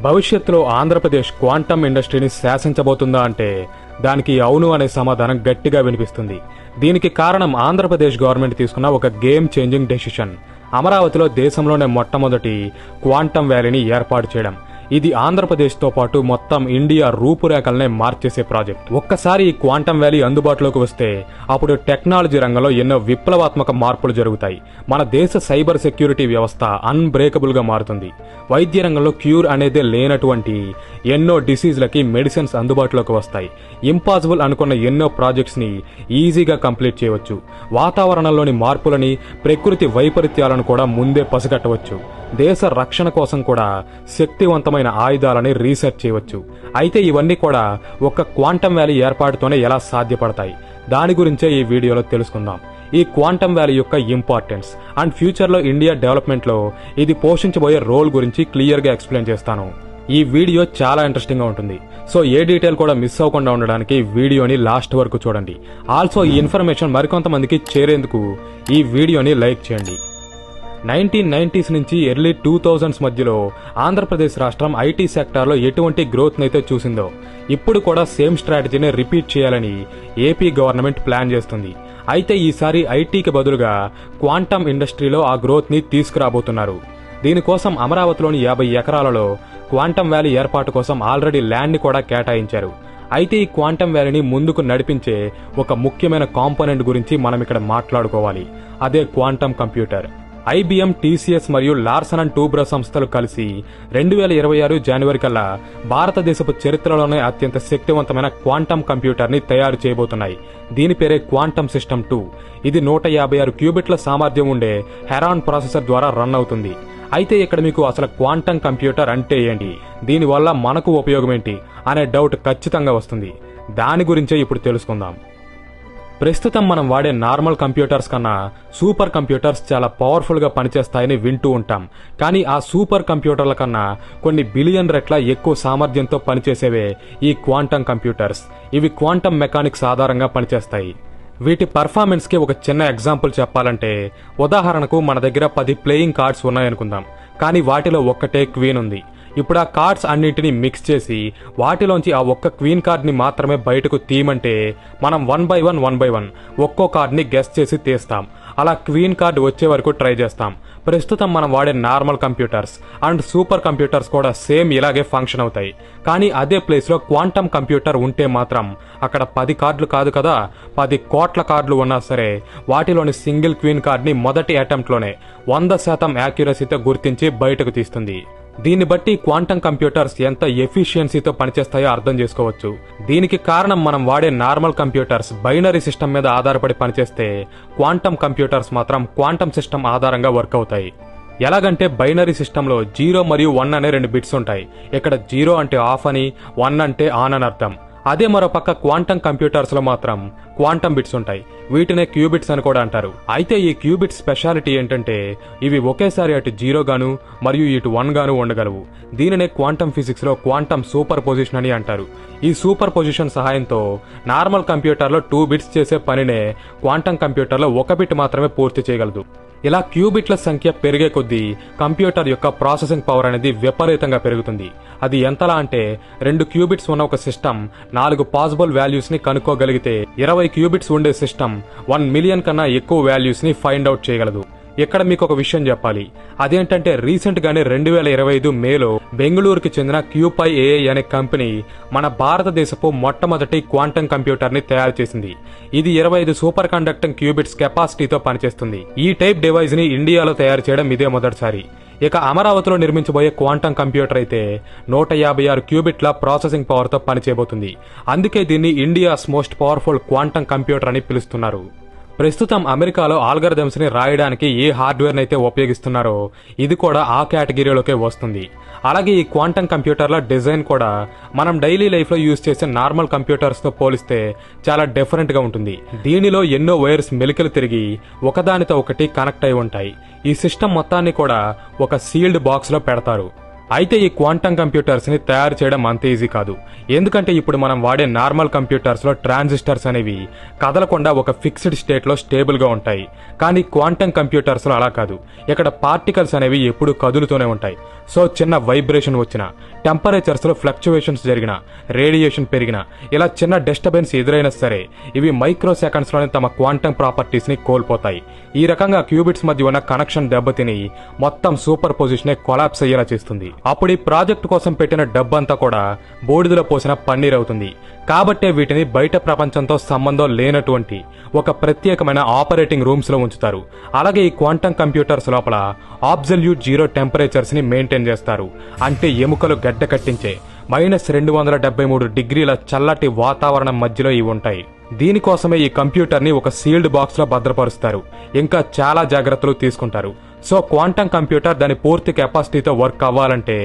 భవిష్యత్తులో ఆంధ్రప్రదేశ్ క్వాంటమ్ ఇండస్ట్రీని శాసించబోతుందా అంటే దానికి అవును అనే సమాధానం గట్టిగా వినిపిస్తుంది. దీనికి కారణం ఆంధ్రప్రదేశ్ గవర్నమెంట్ తీసుకున్న ఒక గేమ్ చేంజింగ్ డెసిషన్. అమరావతిలో దేశంలోనే మొట్టమొదటి క్వాంటమ్ వ్యాలీని ఏర్పాటు చేయడం. ఇది ఆంధ్రప్రదేశ్తో పాటు మొత్తం ఇండియా రూపురేఖలనే మార్చేసే ప్రాజెక్ట్. ఒక్కసారి ఈ క్వాంటమ్ వ్యాలీ అందుబాటులోకి వస్తే అప్పుడు టెక్నాలజీ రంగంలో ఎన్నో విప్లవాత్మక మార్పులు జరుగుతాయి. మన దేశ సైబర్ సెక్యూరిటీ వ్యవస్థ అన్బ్రేకబుల్ గా మారుతుంది. వైద్య రంగంలో క్యూర్ అనేదే లేనటువంటి ఎన్నో డిసీజ్లకి మెడిసిన్స్ అందుబాటులోకి వస్తాయి. ఇంపాసిబుల్ అనుకున్న ఎన్నో ప్రాజెక్ట్స్ ని ఈజీగా కంప్లీట్ చేయవచ్చు. వాతావరణంలోని మార్పులని, ప్రకృతి వైపరీత్యాలను కూడా ముందే పసిగట్టవచ్చు. దేశ రక్షణ కోసం కూడా శక్తివంతమైన ఆయుధాలని రీసెర్చ్ చేయవచ్చు. అయితే ఇవన్నీ కూడా ఒక క్వాంటమ్ వ్యాలీ ఏర్పాటుతోనే ఎలా సాధ్యపడతాయి, దాని గురించే ఈ వీడియోలో తెలుసుకుందాం. ఈ క్వాంటమ్ వ్యాలీ యొక్క ఇంపార్టెన్స్ అండ్ ఫ్యూచర్లో ఇండియా డెవలప్మెంట్లో ఇది పోషించబోయే రోల్ గురించి క్లియర్గా ఎక్స్ప్లెయిన్ చేస్తాను. ఈ వీడియో చాలా ఇంట్రెస్టింగ్ గా ఉంటుంది. సో ఏ డీటెయిల్ కూడా మిస్ అవ్వకుండా ఉండడానికి వీడియోని లాస్ట్ వరకు చూడండి. ఆల్సో ఈ ఇన్ఫర్మేషన్ మరికొంతమందికి చేరేందుకు ఈ వీడియోని లైక్ చేయండి. 1990s నుంచి ఎర్లీ 2000s మధ్యలో ఆంధ్రప్రదేశ్ రాష్ట్రం ఐటీ సెక్టార్లో ఎటువంటి గ్రోత్ నైతే చూసిందో ఇప్పుడు కూడా సేమ్ స్ట్రాటజీని రిపీట్ చేయాలని ఏపీ గవర్నమెంట్ ప్లాన్ చేస్తుంది. అయితే ఈసారి ఐటీకి బదులుగా క్వాంటమ్ ఇండస్ట్రీలో ఆ గ్రోత్ ని తీసుకురాబోతున్నారు. దీనికోసం అమరావతిలోని 50 ఎకరాలలో క్వాంటమ్ వ్యాలీ ఏర్పాటు కోసం ఆల్రెడీ ల్యాండ్ ని కూడా కేటాయించారు. అయితే ఈ క్వాంటమ్ వ్యాలీని ముందుకు నడిపించే ఒక ముఖ్యమైన కాంపోనెంట్ గురించి మనం ఇక్కడ మాట్లాడుకోవాలి. అదే క్వాంటమ్ కంప్యూటర్. ఐబిఎం, టీసీఎస్ మరియు లార్సన్ అండ్ టూబ్రో సంస్థలు కలిసి 2026 జనవరి కల్లా భారతదేశపు చరిత్రలోనే అత్యంత శక్తివంతమైన క్వాంటమ్ కంప్యూటర్ ని తయారు చేయబోతున్నాయి. దీని పేరే క్వాంటమ్ సిస్టమ్ 2. ఇది 156 క్యూబిట్ల సామర్థ్యం ఉండే హెరాన్ ప్రాసెసర్ ద్వారా రన్ అవుతుంది. అయితే ఇక్కడ మీకు అసలు క్వాంటమ్ కంప్యూటర్ అంటే ఏంటి, దీనివల్ల మనకు ఉపయోగం ఏంటి అనే డౌట్ ఖచ్చితంగా వస్తుంది. దాని గురించే ఇప్పుడు తెలుసుకుందాం. ప్రస్తుతం మనం వాడే నార్మల్ కంప్యూటర్స్ కన్నా సూపర్ కంప్యూటర్స్ చాలా పవర్ఫుల్ గా పనిచేస్తాయని వింటూ ఉంటాం. కానీ ఆ సూపర్ కంప్యూటర్ల కన్నా కొన్ని బిలియన్ రెట్ల ఎక్కువ సామర్థ్యంతో పనిచేసేవే ఈ క్వాంటమ్ కంప్యూటర్స్. ఇవి క్వాంటమ్ మెకానిక్స్ ఆధారంగా పనిచేస్తాయి. వీటి పర్ఫార్మెన్స్ కి ఒక చిన్న ఎగ్జాంపుల్ చెప్పాలంటే, ఉదాహరణకు మన దగ్గర 10 ప్లేయింగ్ కార్డ్స్ ఉన్నాయనుకుందాం. కానీ వాటిలో ఒక్కటే క్వీన్ ఉంది. ఇప్పుడు ఆ కార్డ్స్ అన్నింటినీ మిక్స్ చేసి వాటిలోంచి ఆ ఒక్క క్వీన్ కార్డ్ ని మాత్రమే బయటకు తీయమంటే మనం 1 by 1 ఒక్కో కార్డ్ ని గెస్ చేసి తీస్తాం. అలా క్వీన్ కార్డ్ వచ్చే వరకు ట్రై చేస్తాం. ప్రస్తుతం మనం వాడే normal computers and super computers కూడా సేమ్ ఇలాగే ఫంక్షన్ అవుతాయి. కానీ అదే ప్లేస్ లో క్వాంటమ్ కంప్యూటర్ ఉంటే మాత్రం అక్కడ 10 కార్డులు కాదు కదా, 10 కోట్ల కార్డులు ఉన్నా సరే వాటిలోని సింగిల్ క్వీన్ కార్డ్ ని మొదటి అటెంప్ట్ లోనే 100% యాక్యురసీతో గుర్తించి బయటకు తీస్తుంది. దీన్ని బట్టి క్వాంటమ్ కంప్యూటర్స్ ఎంత ఎఫిషియన్సీతో పనిచేస్తాయో అర్థం చేసుకోవచ్చు. దీనికి కారణం మనం వాడే నార్మల్ కంప్యూటర్స్ బైనరీ సిస్టమ్ మీద ఆధారపడి పనిచేస్తే క్వాంటమ్ కంప్యూటర్స్ మాత్రం క్వాంటమ్ సిస్టమ్ ఆధారంగా వర్క్ అవుతాయి. ఎలాగంటే బైనరీ సిస్టంలో 0 మరియు 1 అనే 2 బిట్స్ ఉంటాయి. ఇక్కడ 0 అంటే ఆఫ్ అని, 1 అంటే ఆన్ అని అర్థం. అదే మరోపక్క క్వాంటమ్ కంప్యూటర్స్ లో మాత్రం క్వాంటమ్ బిట్స్ ఉంటాయి. వీటినే క్యూబిట్స్ అని కూడా అంటారు. అయితే ఈ క్యూబిట్ స్పెషాలిటీ ఏంటంటే ఇవి ఒకేసారి అటు 0 గాను మరియు ఇటు 1 గాను ఉండగలవు. దీనినే క్వాంటమ్ ఫిజిక్స్ లో క్వాంటమ్ సూపర్ పొజిషన్ అని అంటారు. ఈ సూపర్ పొజిషన్ సహాయంతో నార్మల్ కంప్యూటర్ లో 2 బిట్స్ చేసే పనినే క్వాంటమ్ కంప్యూటర్ లో 1 బిట్ మాత్రమే పూర్తి చేయగలదు. ఇలా క్యూబిట్ల సంఖ్య పెరిగే కొద్దీ కంప్యూటర్ యొక్క ప్రాసెసింగ్ పవర్ అనేది విపరీతంగా పెరుగుతుంది. అది ఎంతలా అంటే 2 క్యూబిట్స్ ఉన్న ఒక సిస్టమ్ 4 పాసిబుల్ వాల్యూస్ ని కనుక్కోగలిగితే 20 క్యూబిట్స్ ఉండే సిస్టమ్ 1 మిలియన్ కన్నా ఎక్కువ వాల్యూస్ ని ఫైండ్ అవుట్ చేయగలదు. ఇక్కడ మీకు ఒక విషయం చెప్పాలి. అదేంటంటే రీసెంట్ గానే 2025 మేలో బెంగళూరుకి చెందిన క్యూపై ఏఐ అనే కంపెనీ మన భారతదేశపు మొట్టమొదటి క్వాంటమ్ కంప్యూటర్ ని తయారు చేసింది. ఇది 25 సూపర్ కండక్టింగ్ క్యూబిట్స్ కెపాసిటీతో పనిచేస్తుంది. ఈ టైప్ డివైస్ ని ఇండియాలో తయారు చేయడం ఇదే మొదటిసారి. ఇక అమరావతిలో నిర్మించబోయే క్వాంటమ్ కంప్యూటర్ అయితే 156 క్యూబిట్ల ప్రాసెసింగ్ పవర్ తో పనిచేయబోతుంది. అందుకే దీన్ని India's most powerful quantum computer అని పిలుస్తున్నారు. ప్రస్తుతం అమెరికాలో ఆల్గరిథమ్స్ ని రాయడానికి ఏ హార్డ్వేర్ అయితే ఉపయోగిస్తున్నారో ఇది కూడా ఆ కేటగిరీలోకే వస్తుంది. అలాగే ఈ క్వాంటమ్ కంప్యూటర్ల డిజైన్ కూడా మనం డైలీ లైఫ్ లో యూజ్ చేసే నార్మల్ కంప్యూటర్స్ తో పోలిస్తే చాలా డిఫరెంట్ గా ఉంటుంది. దీనిలో ఎన్నో వైర్స్ మెలికలు తిరిగి ఒకదానితో ఒకటి కనెక్ట్ అయి ఉంటాయి. ఈ సిస్టమ్ మొత్తాన్ని కూడా ఒక సీల్డ్ బాక్స్ లో పెడతారు. అయితే ఈ క్వాంటమ్ కంప్యూటర్స్ ని తయారు చేయడం అంత ఈజీ కాదు. ఎందుకంటే ఇప్పుడు మనం వాడే నార్మల్ కంప్యూటర్స్ లో ట్రాన్సిస్టర్స్ అనేవి కదలకుండా ఒక ఫిక్స్డ్ స్టేట్ లో స్టేబుల్ గా ఉంటాయి. కానీ క్వాంటమ్ కంప్యూటర్స్ లో అలా కాదు. ఇక్కడ పార్టికల్స్ అనేవి ఎప్పుడూ కదులుతూనే ఉంటాయి. సో చిన్న వైబ్రేషన్ వచ్చినా, టెంపరేచర్స్ లో ఫ్లక్చువేషన్స్ జరిగినా, రేడియేషన్ పెరిగినా, ఇలా చిన్న డిస్టర్బెన్స్ ఎదురైనా సరే ఇవి మైక్రో సెకండ్స్ లోనే తమ క్వాంటమ్ ప్రాపర్టీస్ ని కోల్పోతాయి. ఈ రకంగా క్యూబిట్స్ మధ్య ఉన్న కనెక్షన్ దెబ్బతిని మొత్తం సూపర్ పొజిషన్ కొలాప్స్ అయ్యేలా చేస్తుంది. అప్పుడు ఈ ప్రాజెక్ట్ కోసం పెట్టిన డబ్బంతా కూడా బూడిదలో పోసిన పన్నీర్ అవుతుంది. కాబట్టే వీటిని బయట ప్రపంచంతో సంబంధం లేనటువంటి ఒక ప్రత్యేకమైన ఆపరేటింగ్ రూమ్స్ లో ఉంచుతారు. అలాగే ఈ క్వాంటమ్ కంప్యూటర్స్ లోపల అబ్సల్యూట్ జీరో టెంపరేచర్స్ ని మెయింటైన్ చేస్తారు. అంటే ఎముకలు గడ్డ కట్టించే -273 డిగ్రీల చల్లటి వాతావరణం మధ్యలో ఇవి ఉంటాయి. దీనికోసమే ఈ కంప్యూటర్ ని ఒక సీల్డ్ బాక్స్ లో భద్రపరుస్తారు. ఇంకా చాలా జాగ్రత్తలు తీసుకుంటారు. సో క్వాంటమ్ కంప్యూటర్ దాని పూర్తి కెపాసిటీతో వర్క్ అవ్వాలంటే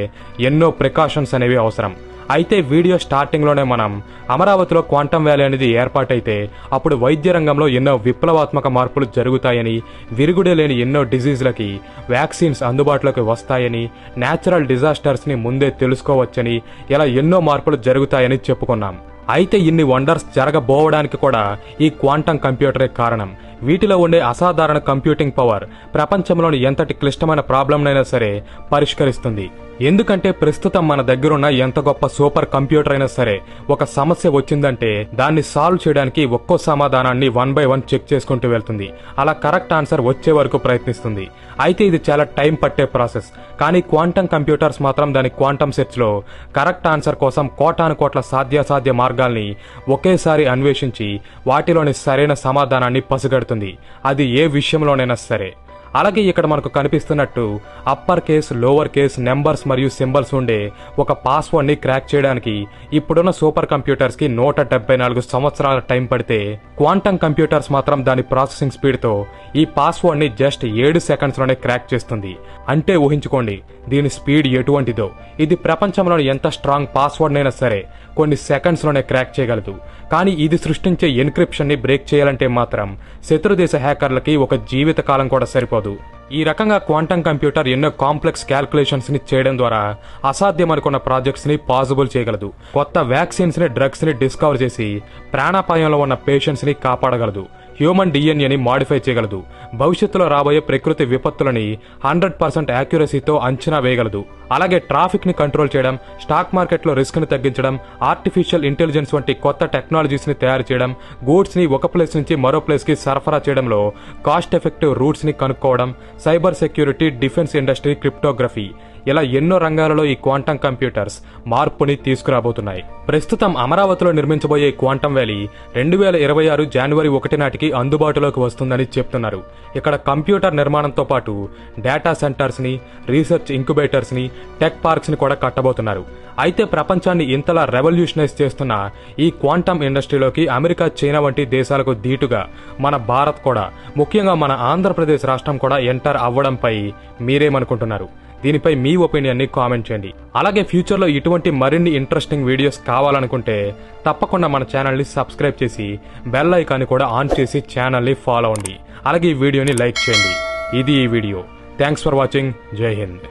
ఎన్నో ప్రికాషన్స్ అనేవి అవసరం. అయితే వీడియో స్టార్టింగ్ లోనే మనం అమరావతిలో క్వాంటమ్ వ్యాలీ అనేది ఏర్పాటైతే అప్పుడు వైద్య రంగంలో ఎన్నో విప్లవాత్మక మార్పులు జరుగుతాయని, విరుగుడే లేని ఎన్నో డిజీజ్లకి వ్యాక్సిన్స్ అందుబాటులోకి వస్తాయని, నేచురల్ డిజాస్టర్స్ ని ముందే తెలుసుకోవచ్చని, ఇలా ఎన్నో మార్పులు జరుగుతాయని చెప్పుకున్నాం. అయితే ఇన్ని వండర్స్ జరగబోవడానికి కూడా ఈ క్వాంటమ్ కంప్యూటరే కారణం. వీటిలో ఉండే అసాధారణ కంప్యూటింగ్ పవర్ ప్రపంచంలోని ఎంతటి క్లిష్టమైన ప్రాబ్లంనైనా సరే పరిష్కరిస్తుంది. ఎందుకంటే ప్రస్తుతం మన దగ్గరున్న ఎంత గొప్ప సూపర్ కంప్యూటర్ అయినా సరే ఒక సమస్య వచ్చిందంటే దాన్ని సాల్వ్ చేయడానికి ఒక్కో సమాధానాన్ని 1 by 1 చెక్ చేసుకుంటూ వెళ్తుంది. అలా కరెక్ట్ ఆన్సర్ వచ్చే వరకు ప్రయత్నిస్తుంది. అయితే ఇది చాలా టైం పట్టే ప్రాసెస్. కానీ క్వాంటమ్ కంప్యూటర్స్ మాత్రం దాని క్వాంటమ్ సెర్చ్ లో కరెక్ట్ ఆన్సర్ కోసం కోటాను కోట్ల సాధ్యాసాధ్య మార్గాల్ని ఒకేసారి అన్వేషించి వాటిలోని సరైన సమాధానాన్ని పసిగడుతుంది. అది ఏ విషయంలోనైనా సరే. అలాగే ఇక్కడ మనకు కనిపిస్తున్నట్టు upper case, lower case, numbers మరియు సింబల్స్ ఉండే ఒక పాస్వర్డ్ ని క్రాక్ చేయడానికి ఇప్పుడున్న సూపర్ కంప్యూటర్స్ కి 174 సంవత్సరాల టైం పడితే క్వాంటమ్ కంప్యూటర్స్ మాత్రం దాని ప్రాసెసింగ్ స్పీడ్ తో ఈ పాస్వర్డ్ ని జస్ట్ 7 సెకండ్స్ లోనే క్రాక్ చేస్తుంది. అంటే ఊహించుకోండి దీని స్పీడ్ ఎటువంటిదో. ఇది ప్రపంచంలోని ఎంత స్ట్రాంగ్ పాస్వర్డ్ నైనా సరే కొన్ని సెకండ్స్ లోనే క్రాక్ చేయగలదు. కానీ ఇది సృష్టించే ఎన్క్రిప్షన్ ని బ్రేక్ చేయాలంటే మాత్రం శత్రుదేశ హ్యాకర్లకి ఒక జీవిత కాలం కూడా సరిపోదు. ఈ రకంగా క్వాంటమ్ కంప్యూటర్ ఎన్నో కాంప్లెక్స్ క్యాల్కులేషన్స్ ని చేయడం ద్వారా అసాధ్యం అనుకున్న ప్రాజెక్ట్స్ ని పాసిబుల్ చేయగలదు. కొత్త వ్యాక్సిన్స్ ని, డ్రగ్స్ ని డిస్కవర్ చేసి ప్రాణాపాయంలో ఉన్న పేషెంట్స్ ని కాపాడగలదు. హ్యూమన్ డిఎన్ఏని మాడిఫై చేయగలదు. భవిష్యత్తులో రాబోయే ప్రకృతి విపత్తులని 100% యాక్యురసీతో అంచనా వేయగలదు. అలాగే ట్రాఫిక్ ని కంట్రోల్ చేయడం, స్టాక్ మార్కెట్ లో రిస్క్ ని తగ్గించడం, ఆర్టిఫిషియల్ ఇంటెలిజెన్స్ వంటి కొత్త టెక్నాలజీస్ ని తయారు చేయడం, గూడ్స్ ని ఒక ప్లేస్ నుంచి మరో ప్లేస్ కి సరఫరా చేయడంలో కాస్ట్ ఎఫెక్టివ్ రూట్స్ ని కనుక్కోవడం, cyber security, defence industry, cryptography, ఇలా ఎన్నో రంగాలలో ఈ క్వాంటమ్ కంప్యూటర్స్ మార్పుని తీసుకురాబోతున్నాయి. ప్రస్తుతం అమరావతిలో నిర్మించబోయే క్వాంటమ్ వ్యాలీ 2026 జనవరి 1 నాటికి అందుబాటులోకి వస్తుందని చెప్తున్నారు. ఇక్కడ కంప్యూటర్ నిర్మాణంతో పాటు డేటా సెంటర్స్ ని, రీసెర్చ్ ఇంక్యుబేటర్స్ ని, టెక్ పార్క్స్ ని కూడా కట్టబోతున్నారు. అయితే ప్రపంచాన్ని ఇంతలా రెవల్యూషనైజ్ చేస్తున్న ఈ క్వాంటమ్ ఇండస్ట్రీలోకి అమెరికా, చైనా వంటి దేశాలకు ధీటుగా మన భారత్ కూడా, ముఖ్యంగా మన ఆంధ్రప్రదేశ్ రాష్ట్రం కూడా ఎంటర్ అవ్వడంపై మీరేమనుకుంటున్నారు? దీనిపై మీ ఒపీనియన్ ని కామెంట్ చేయండి. అలాగే ఫ్యూచర్ లో ఇటువంటి మరిన్ని ఇంట్రెస్టింగ్ వీడియోస్ కావాలనుకుంటే తప్పకుండా మన ఛానల్ ని సబ్స్క్రైబ్ చేసి బెల్ ఐకాన్ కూడా ఆన్ చేసి ఛానల్ ని ఫాలో అవ్వండి. అలాగే ఈ వీడియోని లైక్ చేయండి. ఇది ఈ వీడియో. Thanks for watching. జై హింద్.